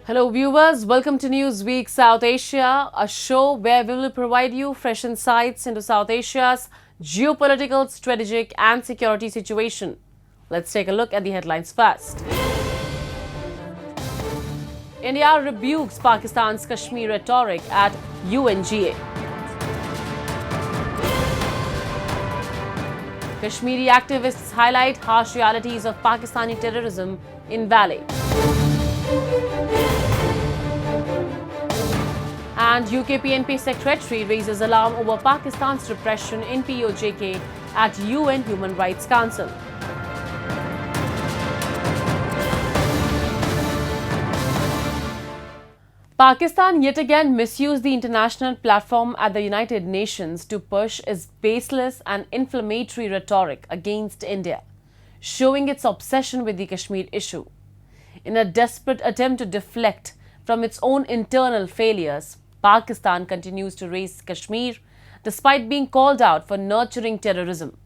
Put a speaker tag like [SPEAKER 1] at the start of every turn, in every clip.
[SPEAKER 1] Hello viewers, welcome to Newsweek South Asia, a show where we will provide you fresh insights into South Asia's geopolitical, strategic and security situation. Let's take a look at the headlines first. India rebukes Pakistan's Kashmir rhetoric at UNGA. Kashmiri activists highlight harsh realities of Pakistani terrorism in Valley. And UK PNP Secretary raises alarm over Pakistan's repression in POJK at UN Human Rights Council. Pakistan yet again misused the international platform at the United Nations to push its baseless and inflammatory rhetoric against India, showing its obsession with the Kashmir issue. In a desperate attempt to deflect from its own internal failures, Pakistan continues to raise Kashmir despite being called out for nurturing terrorism.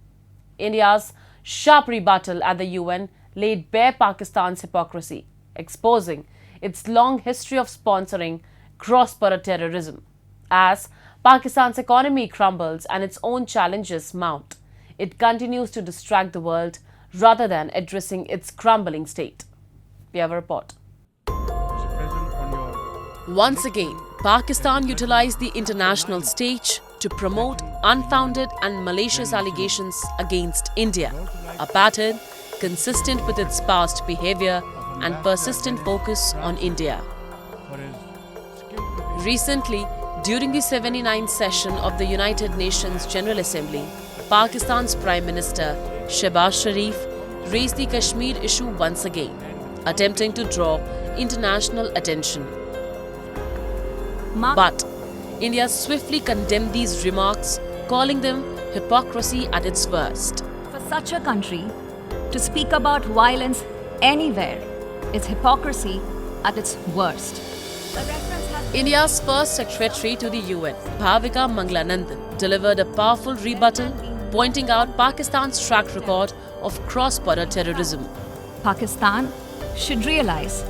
[SPEAKER 1] India's sharp rebuttal at the UN laid bare Pakistan's hypocrisy, exposing its long history of sponsoring cross-border terrorism. As Pakistan's economy crumbles and its own challenges mount, it continues to distract the world rather than addressing its crumbling state. We have a report. Once again, Pakistan utilized the international stage to promote unfounded and malicious allegations against India, a pattern consistent with its past behavior and persistent focus on India. Recently, during the 79th session of the United Nations General Assembly, Pakistan's Prime Minister Shehbaz Sharif raised the Kashmir issue once again, attempting to draw international attention. But India swiftly condemned these remarks, calling them hypocrisy at its worst.
[SPEAKER 2] For such a country to speak about violence anywhere is hypocrisy at its worst.
[SPEAKER 1] India's first secretary to the UN, Bhavika Manglanandan, delivered a powerful rebuttal, pointing out Pakistan's track record of cross-border terrorism.
[SPEAKER 2] Pakistan should realize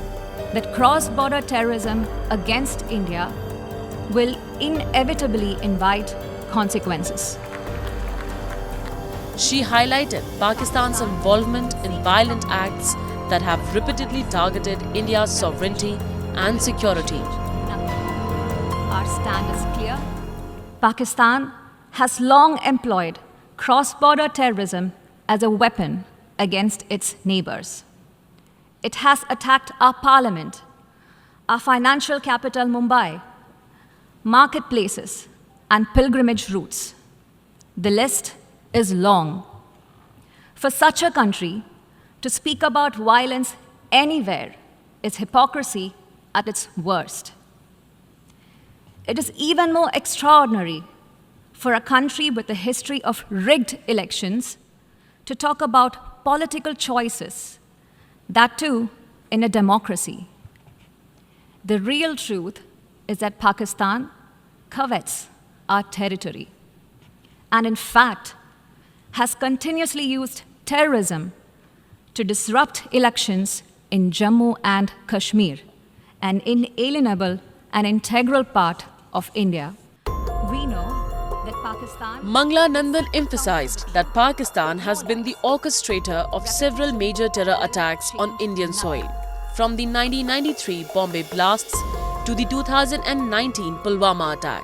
[SPEAKER 2] that cross-border terrorism against India will inevitably invite consequences.
[SPEAKER 1] She highlighted Pakistan's involvement in violent acts that have repeatedly targeted India's sovereignty and security.
[SPEAKER 2] Our stand is clear. Pakistan has long employed cross-border terrorism as a weapon against its neighbors. It has attacked our parliament, our financial capital Mumbai, marketplaces, and pilgrimage routes. The list is long. For such a country to speak about violence anywhere is hypocrisy at its worst. It is even more extraordinary for a country with a history of rigged elections to talk about political choices, that too in a democracy. The real truth is that Pakistan covets our territory and, in fact, has continuously used terrorism to disrupt elections in Jammu and Kashmir, an inalienable and integral part of India. We know that Pakistan...
[SPEAKER 1] Manglanandan emphasized that Pakistan has been the orchestrator of several major terror attacks on Indian soil, from the 1993 Bombay blasts to the 2019 Pulwama attack.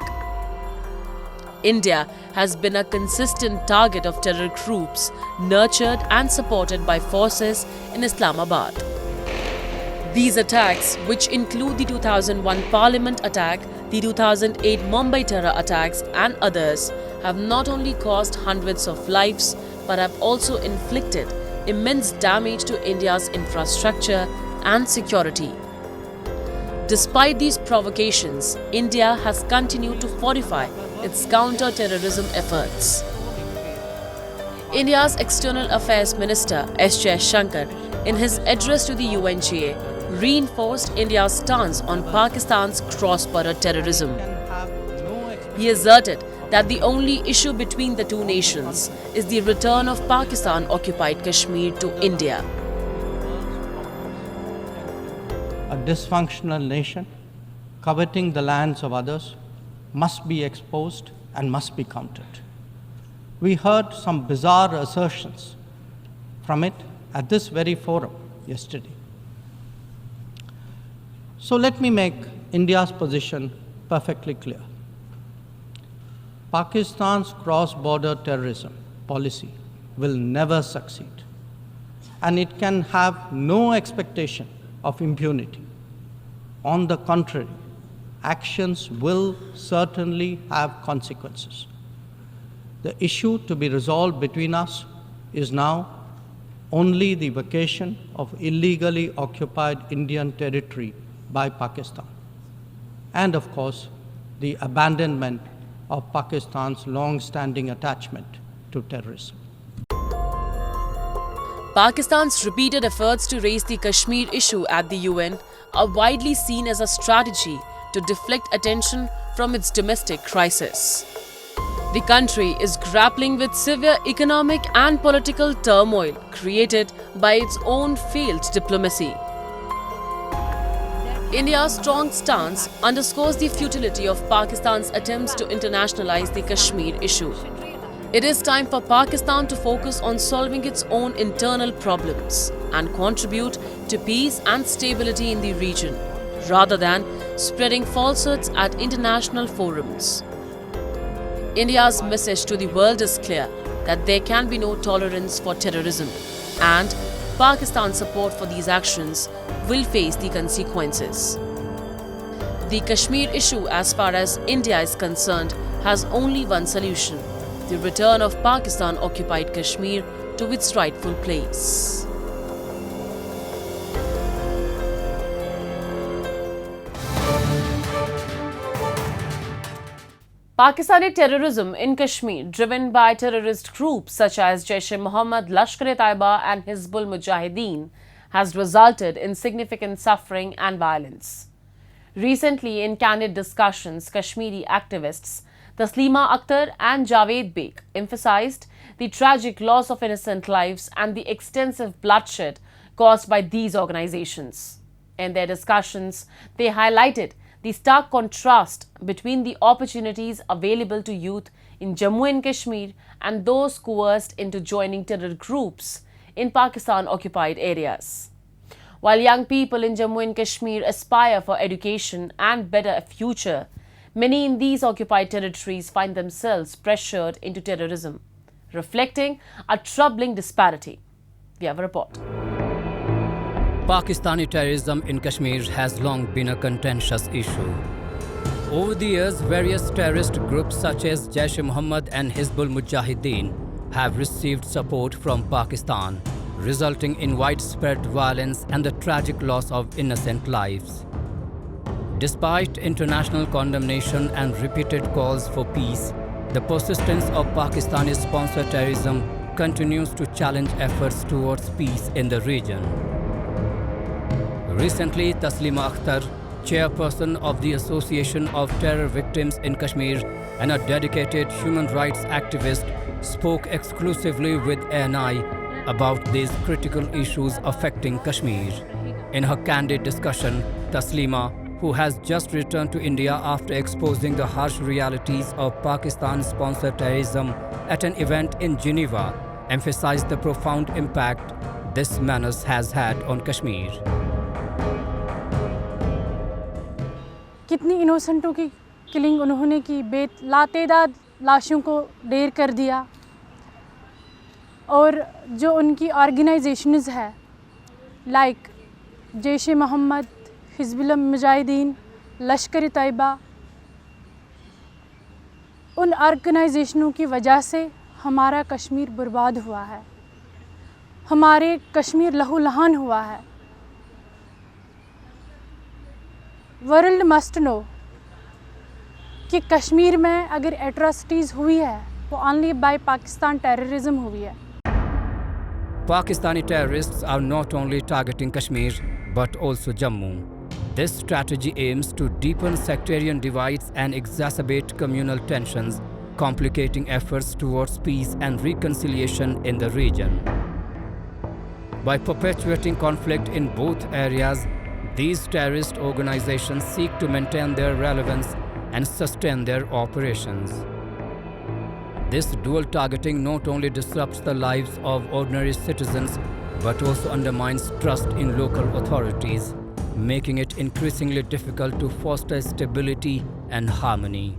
[SPEAKER 1] India has been a consistent target of terror groups nurtured and supported by forces in Islamabad. These attacks, which include the 2001 Parliament attack, the 2008 Mumbai terror attacks and others, have not only caused hundreds of lives but have also inflicted immense damage to India's infrastructure and security. Despite these provocations, India has continued to fortify its counter-terrorism efforts. India's External Affairs Minister S. Jaishankar, in his address to the UNGA, reinforced India's stance on Pakistan's cross-border terrorism. He asserted that the only issue between the two nations is the return of Pakistan-occupied Kashmir to India.
[SPEAKER 3] a dysfunctional nation coveting the lands of others must be exposed and must be countered. We heard some bizarre assertions from it at this very forum yesterday. So let me make India's position perfectly clear. Pakistan's cross-border terrorism policy will never succeed, and it can have no expectation of impunity. On the contrary, actions will certainly have consequences. The issue to be resolved between us is now only the vacation of illegally occupied Indian territory by Pakistan, and of course, the abandonment of Pakistan's long-standing attachment to terrorism.
[SPEAKER 1] Pakistan's repeated efforts to raise the Kashmir issue at the UN are widely seen as a strategy to deflect attention from its domestic crisis. The country is grappling with severe economic and political turmoil created by its own failed diplomacy. India's strong stance underscores the futility of Pakistan's attempts to internationalize the Kashmir issue. It is time for Pakistan to focus on solving its own internal problems and contribute to peace and stability in the region, rather than spreading falsehoods at international forums. India's message to the world is clear that there can be no tolerance for terrorism, and Pakistan's support for these actions will face the consequences. The Kashmir issue, as far as India is concerned, has only one solution: the return of Pakistan-occupied Kashmir to its rightful place. Pakistani terrorism in Kashmir, driven by terrorist groups such as Jaish-e-Mohammed, Lashkar-e-Taiba and Hizbul Mujahideen, has resulted in significant suffering and violence. Recently, in candid discussions, Kashmiri activists Taslima Akhtar and Javed Beg emphasized the tragic loss of innocent lives and the extensive bloodshed caused by these organizations. In their discussions, they highlighted the stark contrast between the opportunities available to youth in Jammu and Kashmir and those coerced into joining terror groups in Pakistan-occupied areas. While young people in Jammu and Kashmir aspire for education and better future, many in these occupied territories find themselves pressured into terrorism, reflecting a troubling disparity. We have a report.
[SPEAKER 4] Pakistani terrorism in Kashmir has long been a contentious issue. Over the years, various terrorist groups such as Jaish-e-Mohammed and Hizbul Mujahideen have received support from Pakistan, resulting in widespread violence and the tragic loss of innocent lives. Despite international condemnation and repeated calls for peace, the persistence of Pakistani-sponsored terrorism continues to challenge efforts towards peace in the region. Recently, Taslima Akhtar, chairperson of the Association of Terror Victims in Kashmir and a dedicated human rights activist, spoke exclusively with ANI about these critical issues affecting Kashmir. In her candid discussion, Taslima, who has just returned to India after exposing the harsh realities of Pakistan-sponsored terrorism at an event in Geneva, emphasized the profound impact this menace has had on Kashmir.
[SPEAKER 5] कितनी इनोसेंटों की killing उन्होंने की, लातेदाद लाशों को ढेर कर दिया, और जो उनकी ऑर्गेनाइजेशंस है लाइक जैश-ए-मोहम्मद, हिज़्बुल मुजाहिदीन, लश्कर-ए-तैयबा, उन ऑर्गेनाइजेशनों की वजह से हमारा कश्मीर बर्बाद हुआ है, हमारे कश्मीर लहूलुहान हुआ है। वर्ल्ड मस्ट नो कि कश्मीर में अगर एट्रोसिटीज़ हुई है वो ओनली बाय पाकिस्तान टेररिज्म हुई है।
[SPEAKER 4] Pakistani terrorists are not only targeting Kashmir but also Jammu. This strategy aims to deepen sectarian divides and exacerbate communal tensions, complicating efforts towards peace and reconciliation in the region. By perpetuating conflict in both areas, These terrorist organizations seek to maintain their relevance and sustain their operations. This dual targeting not only disrupts the lives of ordinary citizens but also undermines trust in local authorities, making it increasingly difficult to foster stability and harmony.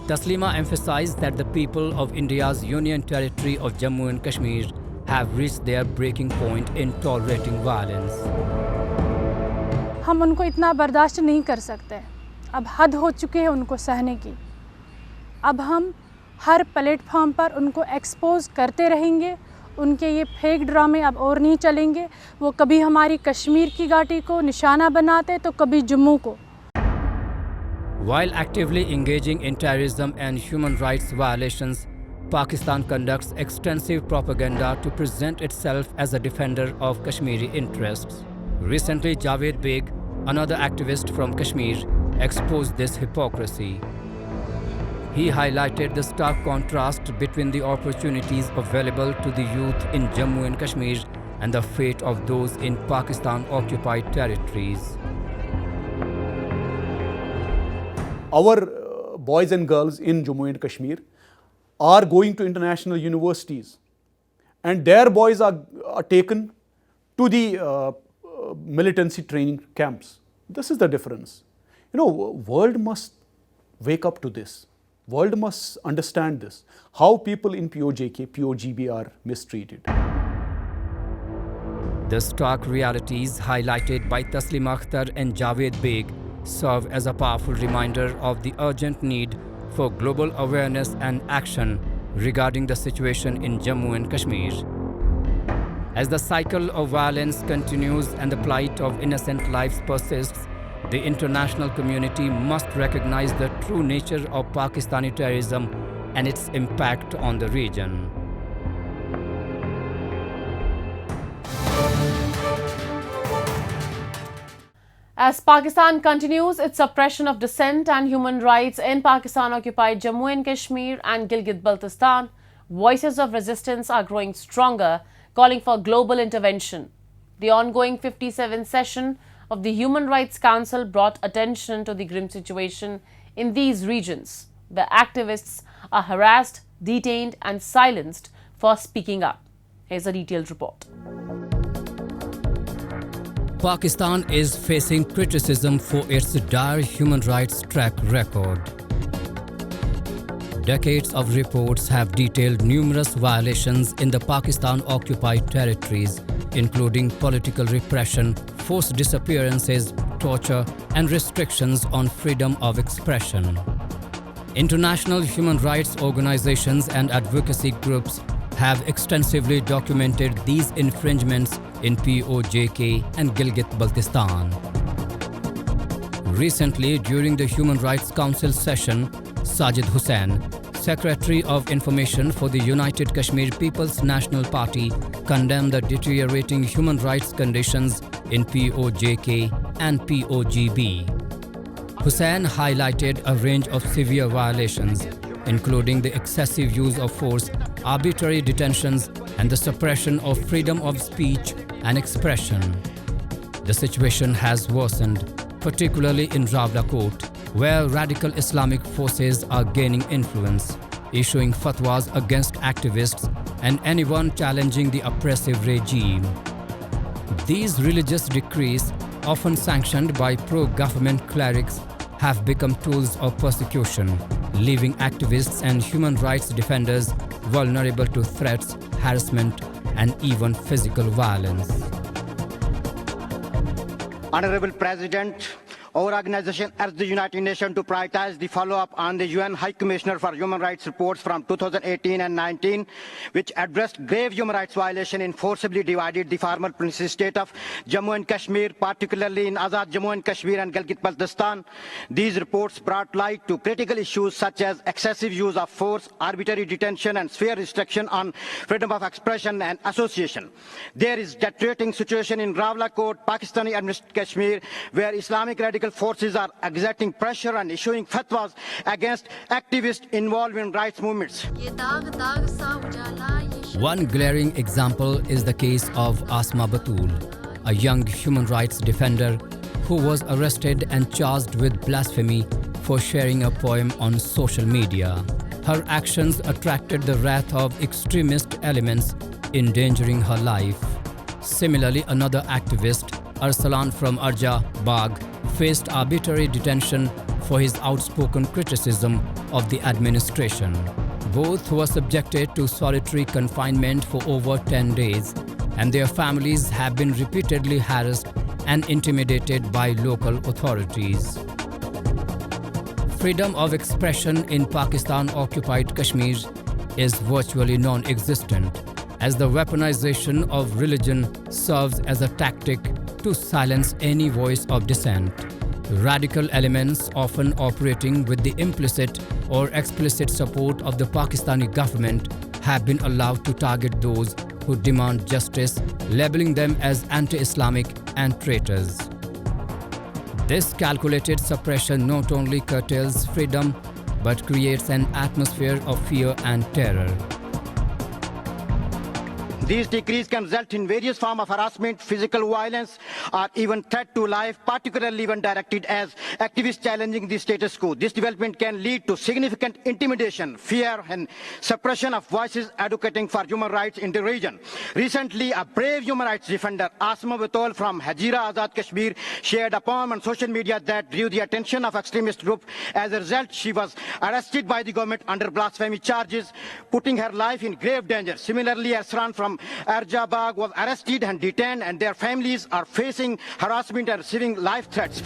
[SPEAKER 4] Taslima emphasized that the people of India's Union Territory of Jammu and Kashmir have reached their breaking point in tolerating violence.
[SPEAKER 5] हम उनको इतना बर्दाश्त नहीं कर सकते, अब हद हो चुकी है उनको सहने की। अब हम हर प्लेटफॉर्म पर उनको एक्सपोज करते रहेंगे, उनके ये फेक ड्रामे अब और नहीं चलेंगे। वो कभी हमारी कश्मीर की घाटी को निशाना बनाते तो कभी जम्मू को।
[SPEAKER 4] While actively engaging in terrorism and human rights violations, Pakistan conducts extensive propaganda to present itself as a defender of Kashmiri interests. Recently, Javed Beg, another activist from Kashmir, exposed this hypocrisy. He highlighted the stark contrast between the opportunities available to the youth in Jammu and Kashmir and the fate of those in Pakistan-occupied territories.
[SPEAKER 6] Our boys and girls in Jammu and Kashmir are going to international universities, and their boys are taken to the militancy training camps. This is the difference. You know, world must wake up to this. World must understand this, how people in POJK, POGB are mistreated.
[SPEAKER 4] The stark realities highlighted by Taslima Akhtar and Javed Beg serve as a powerful reminder of the urgent need for global awareness and action regarding the situation in Jammu and Kashmir. As the cycle of violence continues and the plight of innocent lives persists, the international community must recognize the true nature of Pakistani terrorism and its impact on the region.
[SPEAKER 1] As Pakistan continues its suppression of dissent and human rights in Pakistan-occupied Jammu and Kashmir and Gilgit-Baltistan, voices of resistance are growing stronger, calling for global intervention. The ongoing 57th session of the Human Rights Council brought attention to the grim situation in these regions, where activists are harassed, detained and silenced for speaking up. Here's a detailed report.
[SPEAKER 4] Pakistan is facing criticism for its dire human rights track record. Decades of reports have detailed numerous violations in the Pakistan-occupied territories, including political repression, forced disappearances, torture, and restrictions on freedom of expression. International human rights organizations and advocacy groups have extensively documented these infringements in POJK and Gilgit-Baltistan. Recently, during the Human Rights Council session, Sajid Hussain, Secretary of Information for the United Kashmir People's National Party, condemned the deteriorating human rights conditions in POJK and POGB. Hussain highlighted a range of severe violations, including the excessive use of force, arbitrary detentions, and the suppression of freedom of speech and expression. The situation has worsened, particularly in Rawalakot, where radical Islamic forces are gaining influence, issuing fatwas against activists and anyone challenging the oppressive regime. These religious decrees, often sanctioned by pro-government clerics, have become tools of persecution, leaving activists and human rights defenders vulnerable to threats, harassment, and even physical violence.
[SPEAKER 7] Honorable President, our organization urged the United Nations to prioritize the follow-up on the UN High Commissioner for Human Rights reports from 2018 and 19, which addressed grave human rights violation in forcibly divided the former princely state of Jammu and Kashmir, particularly in Azad Jammu and Kashmir and Gilgit-Baltistan. These reports brought light to critical issues such as excessive use of force, arbitrary detention, and severe restriction on freedom of expression and association. There is deteriorating situation in Rawalakot, Pakistani administered Kashmir, where Islamic radical forces are exerting pressure and issuing fatwas against activists involved in rights movements.
[SPEAKER 4] One glaring example is the case of Asma Batul, a young human rights defender who was arrested and charged with blasphemy for sharing a poem on social media. Her actions attracted the wrath of extremist elements, endangering her life. Similarly, another activist, Arsalan from Arja Bagh, faced arbitrary detention for his outspoken criticism of the administration. Both were subjected to solitary confinement for over 10 days, and their families have been repeatedly harassed and intimidated by local authorities. Freedom of expression in Pakistan-occupied Kashmir is virtually non-existent, as the weaponization of religion serves as a tactic to silence any voice of dissent. Radical elements, often operating with the implicit or explicit support of the Pakistani government, have been allowed to target those who demand justice, labeling them as anti-Islamic and traitors. This calculated suppression not only curtails freedom but creates an atmosphere of fear and terror.
[SPEAKER 7] These decrees can result in various forms of harassment, physical violence, or even threat to life, particularly when directed as activists challenging the status quo. This development can lead to significant intimidation, fear, and suppression of voices advocating for human rights in the region. Recently, a brave human rights defender, Asma Batol from Hazira Azad Kashmir, shared a poem on social media that drew the attention of extremist groups. As a result, she was arrested by the government under blasphemy charges, putting her life in grave danger. Similarly, Arsalan from Arja Bagh was arrested and detained, and their families are facing harassment and receiving life threats.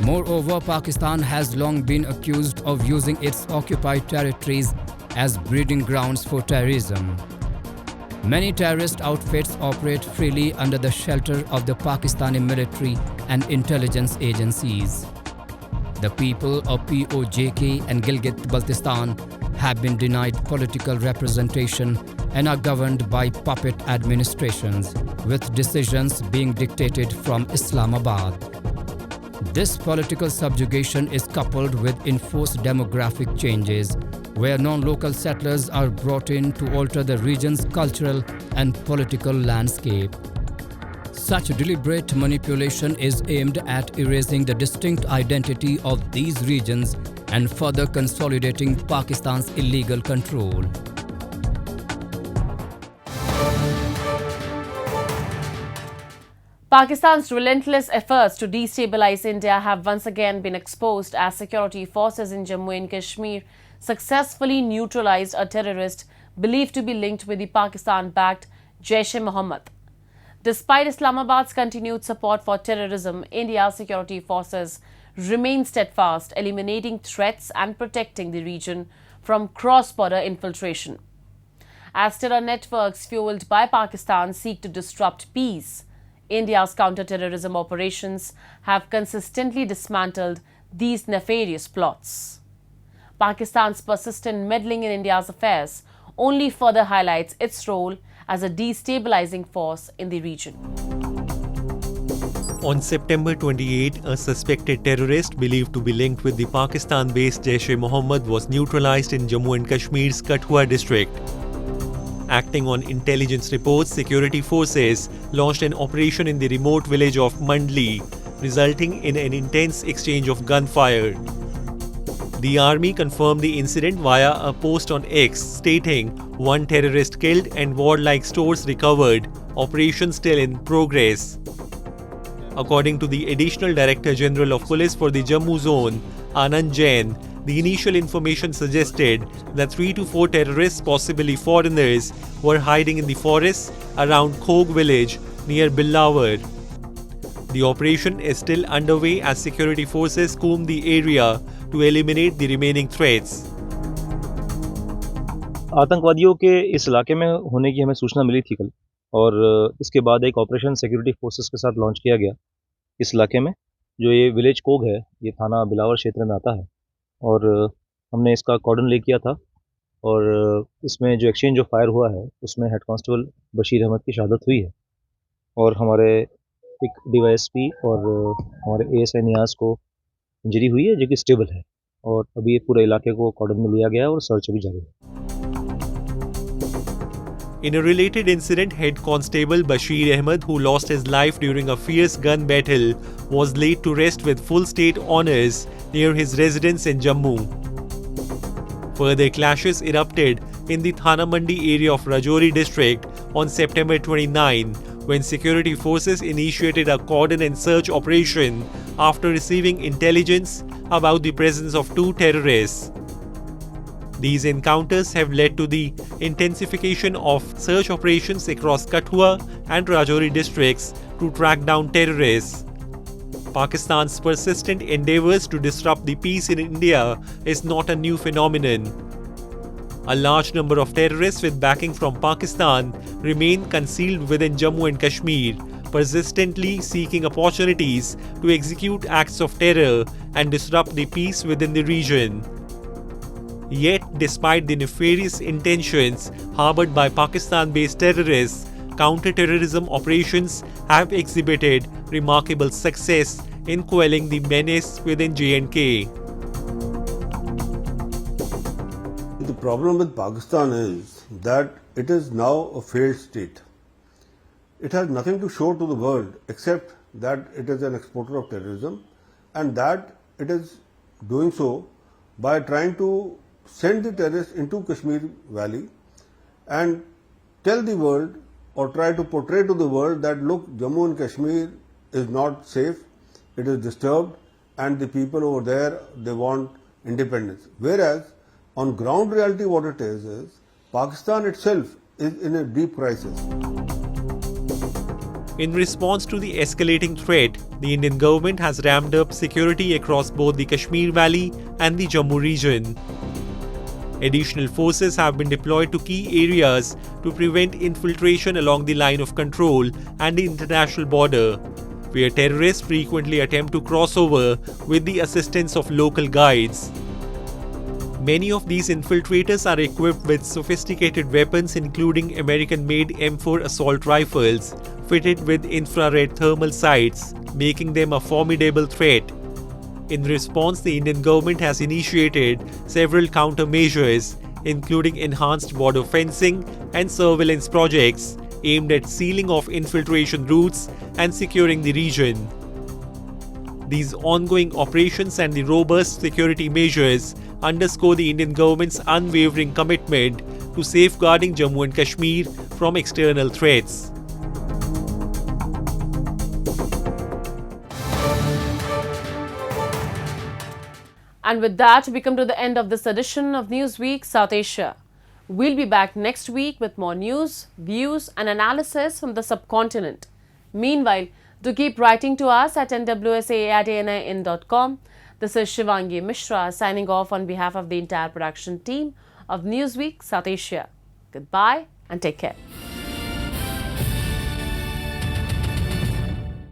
[SPEAKER 4] Moreover, Pakistan has long been accused of using its occupied territories as breeding grounds for terrorism. Many terrorist outfits operate freely under the shelter of the Pakistani military and intelligence agencies. The people of POJK and Gilgit-Baltistan have been denied political representation and are governed by puppet administrations, with decisions being dictated from Islamabad. This political subjugation is coupled with enforced demographic changes, where non-local settlers are brought in to alter the region's cultural and political landscape. Such deliberate manipulation is aimed at erasing the distinct identity of these regions and further consolidating Pakistan's illegal control.
[SPEAKER 1] Pakistan's relentless efforts to destabilize India have once again been exposed as security forces in Jammu and Kashmir successfully neutralized a terrorist believed to be linked with the Pakistan-backed Jaish-e-Mohammed. Despite Islamabad's continued support for terrorism, India's security forces remain steadfast, eliminating threats and protecting the region from cross-border infiltration. As terror networks fueled by Pakistan seek to disrupt peace, India's counter-terrorism operations have consistently dismantled these nefarious plots. Pakistan's persistent meddling in India's affairs only further highlights its role as a destabilizing force in the region.
[SPEAKER 8] On September 28, a suspected terrorist believed to be linked with the Pakistan-based Jaish-e-Mohammed was neutralized in Jammu and Kashmir's Kathua district. Acting on intelligence reports, security forces launched an operation in the remote village of Mandli, resulting in an intense exchange of gunfire. The army confirmed the incident via a post on X, stating, "One terrorist killed and warlike stores recovered. Operation still in progress." According to the Additional Director General of Police for the Jammu Zone, Anand Jain, the initial information suggested that 3 to 4 terrorists, possibly foreigners, were hiding in the forests around Khog village near Billawar. The operation is still underway as security forces comb the area to eliminate the remaining threats.
[SPEAKER 9] आतंकवादियों के इस इलाके में होने की हमें सूचना मिली थी कल, और इसके बाद एक ऑपरेशन सिक्योरिटी फोर्सेस के साथ लॉन्च किया गया इस इलाके में। जो ये विलेज कोग है, ये थाना बिलावर क्षेत्र में आता है, और हमने इसका कॉर्डन ले किया था, और इसमें जो एक्सचेंज ऑफ फायर हुआ है उसमें हेड कांस्टेबल बशीर अहमद की शहादत हुई है, और हमारे एक डीवाईएसपी और हमारे एएसआई नियाज को इंजरी हुई है, जो कि स्टेबल है, और अभी ये पूरे इलाके को कॉर्डन में लिया गया है और सर्च अभी जारी है।
[SPEAKER 8] In a related incident, Head Constable Bashir Ahmed, who lost his life during a fierce gun battle, was laid to rest with full state honours near his residence in Jammu. Further clashes erupted in the Thana Mandi area of Rajouri district on September 29, when security forces initiated a cordon and search operation after receiving intelligence about the presence of two terrorists. These encounters have led to the intensification of search operations across Kathua and Rajouri districts to track down terrorists. Pakistan's persistent endeavours to disrupt the peace in India is not a new phenomenon. A large number of terrorists with backing from Pakistan remain concealed within Jammu and Kashmir, persistently seeking opportunities to execute acts of terror and disrupt the peace within the region. Yet, despite the nefarious intentions harbored by Pakistan-based terrorists, counter-terrorism operations have exhibited remarkable success in quelling the menace within J&K.
[SPEAKER 10] The problem with Pakistan is that it is now a failed state. It has nothing to show to the world except that it is an exporter of terrorism, and that it is doing so by trying to send the terrorists into Kashmir Valley and tell the world or try to portray to the world that look, Jammu and Kashmir is not safe, it is disturbed, and the people over there, they want independence. Whereas on ground reality what it is Pakistan itself is in a deep crisis.
[SPEAKER 8] In response to the escalating threat, the Indian government has ramped up security across both the Kashmir Valley and the Jammu region. Additional forces have been deployed to key areas to prevent infiltration along the line of control and the international border, where terrorists frequently attempt to cross over with the assistance of local guides. Many of these infiltrators are equipped with sophisticated weapons, including American-made M4 assault rifles fitted with infrared thermal sights, making them a formidable threat. In response, the Indian government has initiated several countermeasures, including enhanced border fencing and surveillance projects aimed at sealing off infiltration routes and securing the region. These ongoing operations and the robust security measures underscore the Indian government's unwavering commitment to safeguarding Jammu and Kashmir from external threats.
[SPEAKER 1] And with that, we come to the end of this edition of Newsweek South Asia. We'll be back next week with more news, views and analysis from the subcontinent. Meanwhile, do keep writing to us at nwsa@anin.com. This is Shivangi Mishra signing off on behalf of the entire production team of Newsweek South Asia. Goodbye and take care.